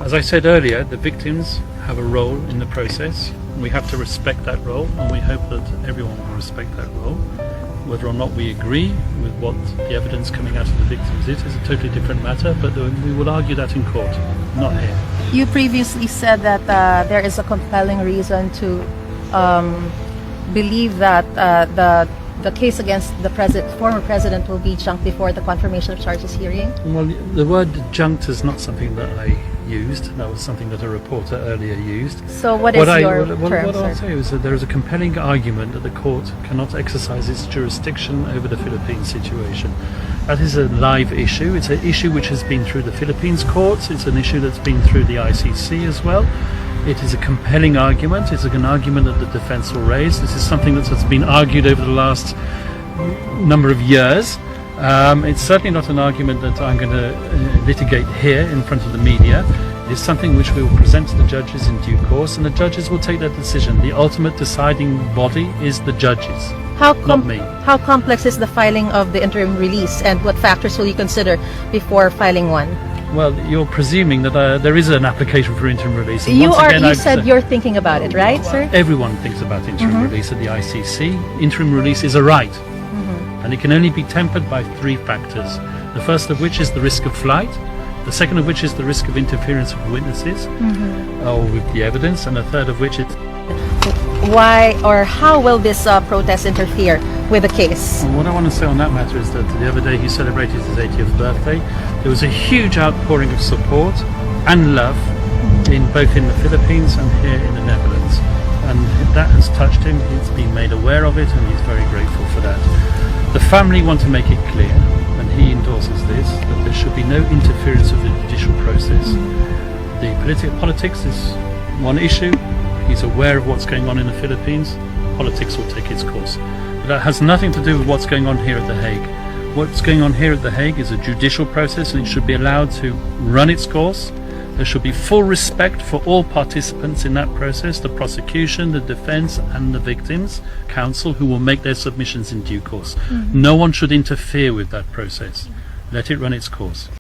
As I said earlier, the victims have a role in the process. We have to respect that role, and we hope that everyone will respect that role. Whether or not we agree with what the evidence coming out of the victims is a totally different matter, but we will argue that in court, not here. You previously said that there is a compelling reason to believe that the case against the former president will be junked before the confirmation of charges hearing? Well, the word junked is not something that I used. That was something that a reporter earlier used. So what is your term, What I'll sir? say is that there is a compelling argument that the court cannot exercise its jurisdiction over the Philippines situation. That is a live issue. It's an issue which has been through the Philippines courts. It's an issue that's been through the ICC as well. It is a compelling argument. It's an argument that the defence will raise. This is something that has been argued over the last number of years. It's certainly not an argument that I'm going to litigate here in front of the media. It is something which we will present to the judges in due course, and the judges will take their decision. The ultimate deciding body is the judges, not me. How complex is the filing of the interim release, and what factors will you consider before filing one? Well, you're presuming that there is an application for interim release. And You once again, said you're thinking about it, right, sir? Everyone thinks about interim release at the ICC. Interim release is a right, and it can only be tempered by three factors. The first of which is the risk of flight. The second of which is the risk of interference with witnesses or with the evidence, and the third of which is... Why or how will this protest interfere with the case? And what I want to say on that matter is that the other day he celebrated his 80th birthday. There was a huge outpouring of support and love both in the Philippines and here in the Netherlands, and that has touched him. He's been made aware of it, and he's very grateful for that. The family want to make it clear, and he endorses this, that there should be no interference with the judicial process. The politics is one issue. He's aware of what's going on in the Philippines. Politics will take its course. But that has nothing to do with what's going on here at The Hague. What's going on here at The Hague is a judicial process, and it should be allowed to run its course. There should be full respect for all participants in that process, the prosecution, the defence and the victims' counsel, who will make their submissions in due course. No one should interfere with that process. Let it run its course.